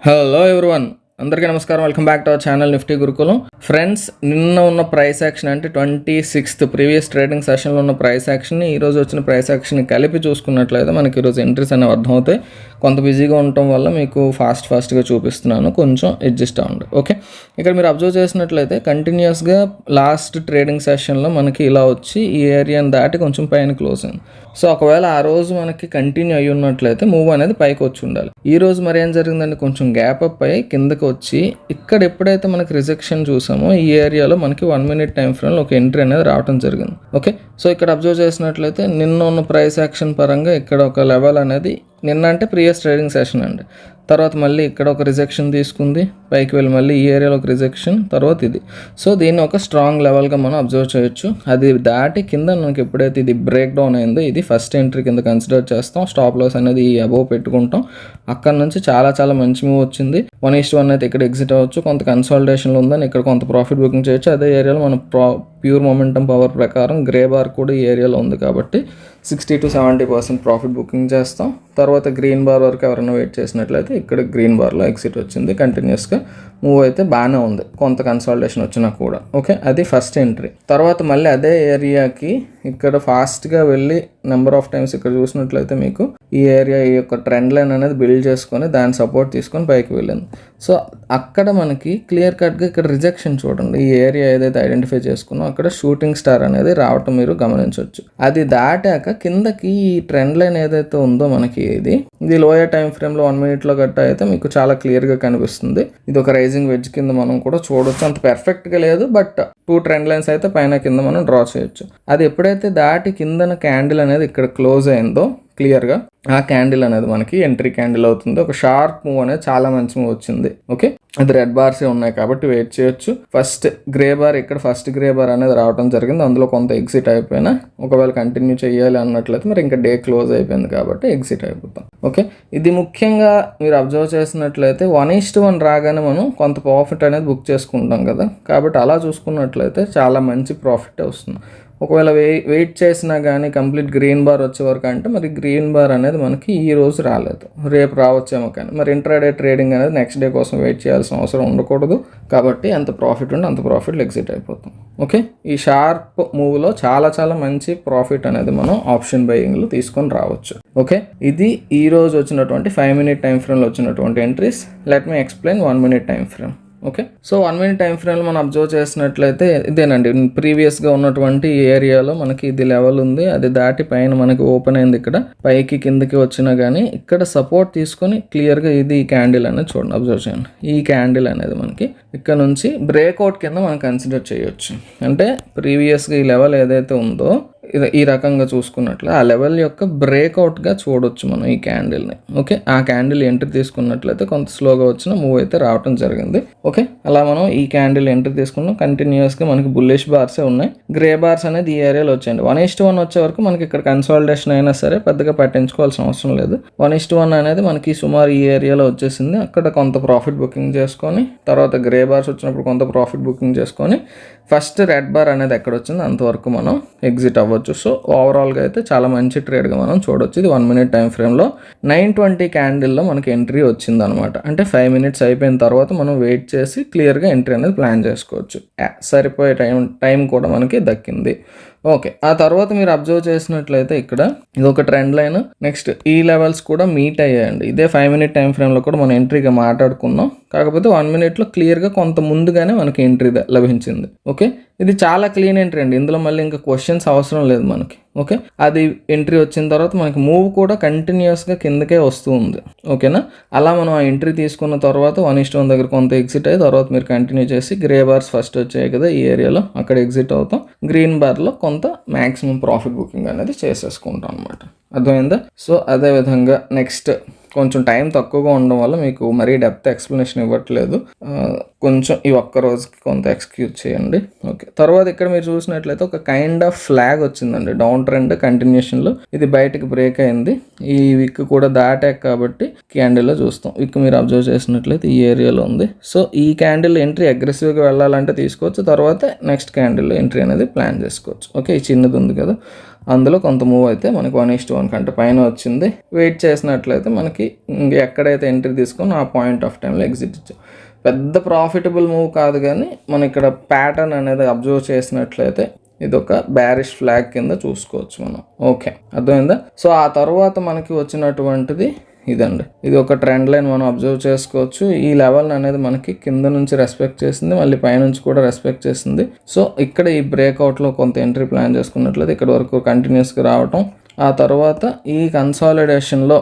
Hello everyone, అందరికీ నమస్కారం. Welcome back to our channel Nifty Gurukulam. Friends, నిన్న ఉన్న ప్రైస్ యాక్షన్ అంటే 26th ప్రీవియస్ ట్రేడింగ్ సెషన్లో ఉన్న ప్రైస్ యాక్షన్ని ఈరోజు వచ్చిన ప్రైస్ యాక్షన్ని కలిపి చూసుకున్నట్లయితే మనకి ఈరోజు ఎంట్రీస్ అనేవి అర్థమవుతాయి. కొంత బిజీగా ఉండటం వల్ల మీకు ఫాస్ట్గా చూపిస్తున్నాను, కొంచెం అడ్జస్ట్ అవ్వండి. ఓకే, ఇక్కడ మీరు అబ్జర్వ్ చేసినట్లయితే కంటిన్యూస్గా లాస్ట్ ట్రేడింగ్ సెషన్లో మనకి ఇలా వచ్చి ఈ ఏరియాని దాటి కొంచెం పైన క్లోజ్ అయింది. సో ఒకవేళ ఆ రోజు మనకి కంటిన్యూ అయ్యి ఉన్నట్లయితే మూవ్ అనేది పైకి వచ్చి ఉండాలి. ఈ రోజు మరి ఏం జరిగిందంటే కొంచెం గ్యాప్ అప్ అయ్యి కిందకి వచ్చి ఇక్కడ ఎప్పుడైతే మనకి రిజెక్షన్ చూసామో ఈ ఏరియాలో మనకి 1 minute టైం ఫ్రేమ్లో ఒక ఎంట్రీ అనేది రావడం జరిగింది. ఓకే, సో ఇక్కడ అబ్జర్వ్ చేసినట్లయితే నిన్న ఉన్న ప్రైస్ యాక్షన్ పరంగా ఇక్కడ ఒక లెవెల్ అనేది నిన్న అంటే ప్రీవియస్ ట్రేడింగ్ సెషన్ అండి, తర్వాత మళ్ళీ ఇక్కడ ఒక రిజెక్షన్ తీసుకుంది, పైకి వెళ్ళి మళ్ళీ ఈ ఏరియాలో ఒక రిజెక్షన్, తర్వాత ఇది. సో దీన్ని ఒక స్ట్రాంగ్ లెవెల్గా మనం అబ్జర్వ్ చేయొచ్చు. అది దాటి కింద మనకి ఎప్పుడైతే ఇది బ్రేక్ డౌన్ అయిందో ఇది ఫస్ట్ ఎంట్రీ కింద కన్సిడర్ చేస్తాం. స్టాప్ లాస్ అనేది ఈ అబోవ్ పెట్టుకుంటాం. అక్కడ నుంచి చాలా మంచి మూవ్ వచ్చింది. 1:1 అయితే ఇక్కడ ఎగ్జిట్ అవ్వచ్చు. కొంత కన్సాలిడేషన్లో ఉందని ఇక్కడ కొంత ప్రాఫిట్ బుకింగ్ చేయొచ్చు. అదే ఏరియాలో మనం ప్యూర్ మొమెంటం పవర్ ప్రకారం గ్రే బార్ కూడా ఈ ఏరియాలో ఉంది కాబట్టి 60 to 70% ప్రాఫిట్ బుకింగ్ చేస్తాం. తర్వాత గ్రీన్ బార్ వరకు ఎవరైనా వెయిట్ చేసినట్లయితే ఇక్కడ గ్రీన్ బార్లో ఎగ్జిట్ వచ్చింది. కంటిన్యూస్గా మూవ్ అయితే బాగానే ఉంది, కొంత కన్సాలిడేషన్ వచ్చినా కూడా. ఓకే, అది ఫస్ట్ ఎంట్రీ. తర్వాత మళ్ళీ అదే ఏరియాకి ఇక్కడ ఫాస్ట్గా వెళ్ళి నెంబర్ ఆఫ్ టైమ్స్ ఇక్కడ చూసినట్లయితే మీకు ఈ ఏరియా ఈ యొక్క ట్రెండ్ లైన్ అనేది బిల్డ్ చేసుకొని దాని సపోర్ట్ తీసుకొని పైకి వెళ్ళింది. సో అక్కడ మనకి క్లియర్ కట్గా ఇక్కడ రిజెక్షన్ చూడండి, ఈ ఏరియా ఏదైతే ఐడెంటిఫై చేసుకున్నో అక్కడ షూటింగ్ స్టార్ అనేది రావటం మీరు గమనించవచ్చు. అది దాటాక కిందకి ఈ ట్రెండ్ లైన్ ఏదైతే ఉందో మనకి ఇది లోయర్ టైం ఫ్రేమ్లో 1 minute గట్ట అయితే మీకు చాలా క్లియర్గా కనిపిస్తుంది. ఇది ఒక రైజింగ్ వెడ్జ్ కింద మనం కూడా చూడొచ్చు. అంత పర్ఫెక్ట్గా లేదు, బట్ 2 ట్రెండ్ లైన్స్ అయితే పైన కింద మనం డ్రా చేయొచ్చు. అది ఎప్పుడైతే దాటి కిందన క్యాండిల్ అనేది ఇక్కడ క్లోజ్ అయిందో క్లియర్గా ఆ క్యాండిల్ అనేది మనకి ఎంట్రీ క్యాండిల్ అవుతుంది. ఒక షార్ప్ మూవ్ అనేది చాలా మంచి మూవ్ వచ్చింది. ఓకే, అది రెడ్ బార్సే ఉన్నాయి కాబట్టి వెయిట్ చేయొచ్చు. ఫస్ట్ గ్రే బార్ ఇక్కడ ఫస్ట్ గ్రే బార్ అనేది రావడం జరిగింది. అందులో కొంత ఎగ్జిట్ అయిపోయినా ఒకవేళ కంటిన్యూ చేయాలి అన్నట్లయితే మరి ఇంకా డే క్లోజ్ అయిపోయింది కాబట్టి ఎగ్జిట్ అయిపోతాం. ఓకే, ఇది ముఖ్యంగా మీరు అబ్జర్వ్ చేసినట్లయితే 1:1 రాగానే మనం కొంత ప్రాఫిట్ అనేది బుక్ చేసుకుంటాం కదా, కాబట్టి అలా చూసుకున్నట్లయితే చాలా మంచి ప్రాఫిట్ వస్తుంది. ఒకవేళ వెయిట్ చేసినా కానీ కంప్లీట్ గ్రీన్ బార్ వచ్చే వరకు అంటే మరి గ్రీన్ బార్ అనేది మనకి ఈ రోజు రాలేదు, రేపు రావచ్చేమో. కానీ మరి ఇంట్రాడే ట్రేడింగ్ అనేది నెక్స్ట్ డే కోసం వెయిట్ చేయాల్సిన అవసరం ఉండకూడదు కాబట్టి ఎంత ప్రాఫిట్ ఉంటే అంత ప్రాఫిట్లో ఎగ్జిట్ అయిపోతాం. ఓకే, ఈ షార్ప్ మూవ్లో చాలా మంచి ప్రాఫిట్ అనేది మనం ఆప్షన్ బయింగ్లో తీసుకొని రావచ్చు. ఓకే, ఇది ఈ రోజు వచ్చినటువంటి 5 minute టైం ఫ్రేమ్లో వచ్చినటువంటి entries. Let me explain 1 minute time frame. Okay, so 1 minute time ఫ్రేమ్లో మనం అబ్జర్వ్ చేసినట్లయితే ఇదేనండి, ప్రీవియస్గా ఉన్నటువంటి ఏరియాలో మనకి ఇది లెవెల్ ఉంది, అది దాటి పైన మనకి ఓపెన్ అయింది. ఇక్కడ పైకి కిందకి వచ్చినా కానీ ఇక్కడ సపోర్ట్ తీసుకొని క్లియర్గా ఇది ఈ క్యాండిల్ అనేది చూడండి, అబ్జర్వ్ చేయండి. ఈ క్యాండిల్ అనేది మనకి ఇక్కడ నుంచి బ్రేక్అవుట్ కింద మనం కన్సిడర్ చేయొచ్చు. అంటే ప్రీవియస్గా ఈ లెవెల్ ఏదైతే ఉందో ఈ రకంగా చూసుకున్నట్లు ఆ లెవెల్ యొక్క బ్రేక్అవుట్గా చూడొచ్చు మనం ఈ క్యాండిల్ని. ఓకే, ఆ క్యాండిల్ ఎంట్రీ తీసుకున్నట్లయితే కొంత స్లోగా వచ్చిన మూవ్ అయితే రావడం జరిగింది. ఓకే, అలా మనం ఈ క్యాండిల్ ఎంట్రీ తీసుకున్నాం. కంటిన్యూస్గా మనకి బుల్లిష్ బార్సే ఉన్నాయి, గ్రే బార్స్ అనేది ఈ ఏరియాలో వచ్చాయండి. 1:1 వచ్చే వరకు మనకి ఇక్కడ కన్సాలిడేషన్ అయినా సరే పెద్దగా పట్టించుకోవాల్సిన అవసరం లేదు. 1:1 అనేది మనకి సుమారు ఈ ఏరియాలో వచ్చేసింది. అక్కడ కొంత ప్రాఫిట్ బుకింగ్ చేసుకొని తర్వాత గ్రే బార్స్ వచ్చినప్పుడు కొంత ప్రాఫిట్ బుకింగ్ చేసుకొని ఫస్ట్ రెడ్ బార్ అనేది ఎక్కడ వచ్చింది అంతవరకు మనం ఎగ్జిట్ అవ్వచ్చు. సో ఓవరాల్గా అయితే చాలా మంచి ట్రేడ్గా మనం చూడొచ్చు. ఇది 1 minute టైం ఫ్రేమ్లో 9:20 క్యాండిల్లో మనకి ఎంట్రీ వచ్చింది అనమాట. అంటే 5 minutes అయిపోయిన తర్వాత మనం వెయిట్ చేసి క్లియర్గా ఎంట్రీ అనేది ప్లాన్ చేసుకోవచ్చు. సరిపోయే టైం కూడా మనకి దక్కింది. ఓకే, ఆ తర్వాత మీరు అబ్జర్వ్ చేసినట్లయితే ఇక్కడ ఇది ఒక ట్రెండ్ లైన్, నెక్స్ట్ ఈ లెవెల్స్ కూడా మీట్ అయ్యాయండి. ఇదే 5 minute టైం ఫ్రేమ్లో కూడా మనం ఎంట్రీగా మాట్లాడుకున్నాం, కాకపోతే 1 minuteలో క్లియర్గా కొంత ముందుగానే మనకి ఎంట్రీ లభించింది. ఓకే, ఇది చాలా క్లీన్ ఎంట్రీ అండి, ఇందులో మళ్ళీ ఇంకా క్వశ్చన్స్ అవసరం లేదు మనకి. ఓకే, అది ఎంట్రీ వచ్చిన తర్వాత మనకి మూవ్ కూడా కంటిన్యూస్గా కిందకే వస్తూ ఉంది. ఓకేనా, అలా మనం ఆ ఎంట్రీ తీసుకున్న తర్వాత 1:1 దగ్గర కొంత ఎగ్జిట్ అయ్యి తర్వాత మీరు కంటిన్యూ చేసి గ్రే బార్స్ ఫస్ట్ వచ్చాయి కదా ఈ ఏరియాలో, అక్కడ ఎగ్జిట్ అవుతాం. గ్రీన్ బార్లో కొంత మ్యాక్సిమం ప్రాఫిట్ బుకింగ్ అనేది చేసేసుకుంటాం అనమాట. అర్థమైందా? సో అదేవిధంగా నెక్స్ట్ కొంచెం టైం తక్కువగా ఉండడం వల్ల మీకు మరీ డెప్త్ ఎక్స్ప్లెనేషన్ ఇవ్వట్లేదు, కొంచెం ఈ ఒక్క రోజుకి కొంత ఎక్స్క్యూజ్ చేయండి. ఓకే, తర్వాత ఇక్కడ మీరు చూసినట్లయితే ఒక కైండ్ ఆఫ్ ఫ్లాగ్ వచ్చిందండి, డౌన్ ట్రెండ్ కంటిన్యూషన్లో ఇది బయటకు బ్రేక్ అయింది. ఈ విక్ కూడా దాటాక కాబట్టి క్యాండిల్లో చూస్తాం. విక్ మీరు అబ్జర్వ్ చేసినట్లయితే ఈ ఏరియాలో ఉంది. సో ఈ క్యాండిల్ ఎంట్రీ అగ్రెసివ్గా వెళ్ళాలంటే తీసుకోవచ్చు, తర్వాత నెక్స్ట్ క్యాండిల్లో ఎంట్రీ అనేది ప్లాన్ చేసుకోవచ్చు. ఓకే, ఈ చిన్నది ఉంది కదా అందులో కొంత మూవ్ అయితే మనకి 1:1 కంటే పైన వచ్చింది. వెయిట్ చేసినట్లయితే మనకి ఎక్కడైతే ఎంట్రీ తీసుకొని ఆ పాయింట్ ఆఫ్ టైంలో ఎగ్జిట్ ఇచ్చాం. పెద్ద ప్రాఫిటబుల్ మూవ్ కాదు, కానీ మనం ఇక్కడ ప్యాటర్న్ అనేది అబ్జర్వ్ చేసినట్లయితే ఇది ఒక బ్యారిష్ ఫ్లాగ్ కింద చూసుకోవచ్చు మనం. ఓకే, అర్థమైందా? సో ఆ తర్వాత మనకి వచ్చినటువంటిది ఇదండి. ఇది ఒక ట్రెండ్ లైన్ మనం అబ్జర్వ్ చేసుకోవచ్చు. ఈ లెవెల్ అనేది మనకి కింద నుంచి రెస్పెక్ట్ చేసింది, మళ్ళీ పైనుంచి కూడా రెస్పెక్ట్ చేసింది. సో ఇక్కడ ఈ బ్రేక్అవుట్లో కొంత ఎంట్రీ ప్లాన్ చేసుకున్నట్లయితే ఇక్కడ వరకు కంటిన్యూస్గా రావటం, ఆ తర్వాత ఈ కన్సాలిడేషన్లో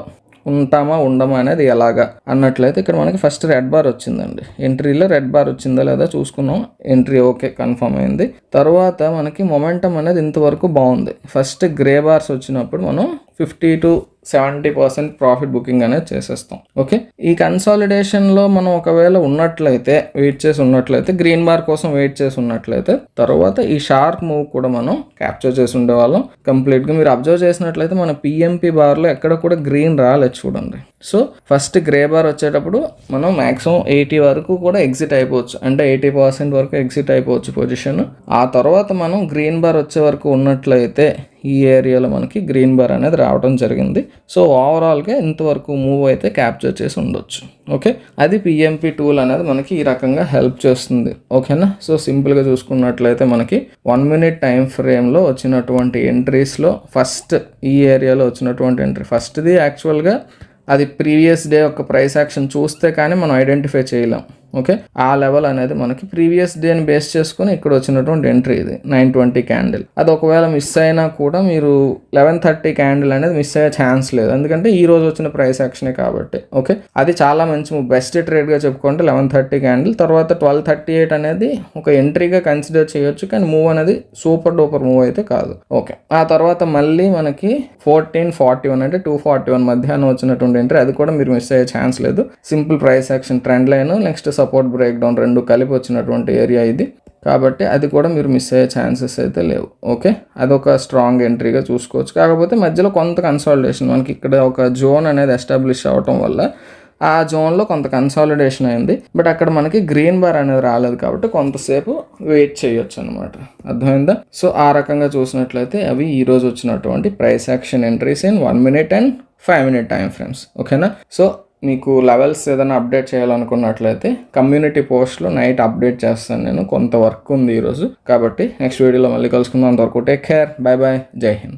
ఉంటామా ఉండమా అనేది ఎలాగా అన్నట్లయితే ఇక్కడ మనకి ఫస్ట్ రెడ్ బార్ వచ్చిందండి. ఎంట్రీలో రెడ్ బార్ వచ్చిందా లేదా చూసుకున్నాం. ఎంట్రీ ఓకే, కన్ఫర్మ్ అయింది. తర్వాత మనకి మొమెంటం అనేది ఇంతవరకు బాగుంది. ఫస్ట్ గ్రే బార్స్ వచ్చినప్పుడు మనం 50 to 70% ప్రాఫిట్ బుకింగ్ అనేది చేసేస్తాం. ఓకే, ఈ కన్సాలిడేషన్లో మనం ఒకవేళ ఉన్నట్లయితే వెయిట్ చేసి ఉన్నట్లయితే గ్రీన్ బార్ కోసం వెయిట్ చేసి ఉన్నట్లయితే తర్వాత ఈ షార్ప్ మూవ్ కూడా మనం క్యాప్చర్ చేసి ఉండేవాళ్ళం కంప్లీట్గా. మీరు అబ్జర్వ్ చేసినట్లయితే మన పిఎంపి బార్లో ఎక్కడ కూడా గ్రీన్ రాలేదు చూడండి. సో ఫస్ట్ గ్రే బార్ వచ్చేటప్పుడు మనం మ్యాక్సిమం 80 వరకు కూడా ఎగ్జిట్ అయిపోవచ్చు, అంటే 80% వరకు ఎగ్జిట్ అయిపోవచ్చు పొజిషన్. ఆ తర్వాత మనం గ్రీన్ బార్ వచ్చే వరకు ఉన్నట్లయితే ఈ ఏరియాలో మనకి గ్రీన్ బార్ అనేది రావడం జరిగింది. సో ఓవరాల్గా ఇంతవరకు మూవ్ అయితే క్యాప్చర్ చేసి ఉండొచ్చు. ఓకే, అది పిఎంపి టూల్ అనేది మనకి ఈ రకంగా హెల్ప్ చేస్తుంది. ఓకేనా? సో సింపుల్గా చూసుకున్నట్లయితే మనకి 1 minute టైం ఫ్రేమ్లో వచ్చినటువంటి ఎంట్రీస్లో ఫస్ట్ ఈ ఏరియాలో వచ్చినటువంటి ఎంట్రీ ఫస్ట్ది యాక్చువల్గా అది ప్రీవియస్ డే ఒక ప్రైస్ యాక్షన్ చూస్తే కానీ మనం ఐడెంటిఫై చేయలేం. ఓకే, ఆ లెవెల్ అనేది మనకి ప్రీవియస్ డేని బేస్ చేసుకుని ఇక్కడ వచ్చినటువంటి ఎంట్రీ ఇది 920 క్యాండిల్. అది ఒకవేళ మిస్ అయినా కూడా మీరు 1130 క్యాండిల్ అనేది మిస్ అయ్యే ఛాన్స్ లేదు, ఎందుకంటే ఈ రోజు వచ్చిన ప్రైస్ యాక్షనే కాబట్టి. ఓకే, అది చాలా మంచి మూవ్, బెస్ట్ ట్రేడ్గా చెప్పుకుంటే 1130 క్యాండిల్. తర్వాత 1238 అనేది ఒక ఎంట్రీగా కన్సిడర్ చేయొచ్చు, కానీ మూవ్ అనేది సూపర్ డూపర్ మూవ్ అయితే కాదు. ఓకే, ఆ తర్వాత మళ్ళీ మనకి 1441 అంటే 241 మధ్యాహ్నం వచ్చినటువంటి ఎంట్రీ, అది కూడా మీరు మిస్ అయ్యే ఛాన్స్ లేదు. Simple price action trend line next support break down రెండు కలిపి వచ్చినటువంటి ఏరియా ఇది, కాబట్టి అది కూడా మీరు మిస్ అయ్యే ఛాన్సెస్ అయితే లేవు. ఓకే, అదొక స్ట్రాంగ్ ఎంట్రీగా చూసుకోవచ్చు. కాకపోతే మధ్యలో కొంత కన్సాలిడేషన్ మనకి ఇక్కడ ఒక జోన్ అనేది ఎస్టాబ్లిష్ అవ్వటం వల్ల ఆ జోన్లో కొంత కన్సాలిడేషన్ అయింది, బట్ అక్కడ మనకి గ్రీన్ బార్ అనేది రాలేదు కాబట్టి కొంతసేపు వెయిట్ చేయొచ్చు అనమాట. అర్థమైందా? సో ఆ రకంగా చూసినట్లయితే అవి ఈరోజు వచ్చినటువంటి price action entries in 1 minute and 5 minute time frames. ఓకేనా? సో మీకు లెవెల్స్ ఏదైనా అప్డేట్ చేయాలనుకున్నట్లయితే కమ్యూనిటీ పోస్ట్లో నైట్ అప్డేట్ చేస్తాను నేను. కొంత వర్క్ ఉంది ఈరోజు, కాబట్టి నెక్స్ట్ వీడియోలో మళ్ళీ కలుసుకుందాం. అంతవరకు టేక్ కేర్, బై బాయ్, జై హింద్.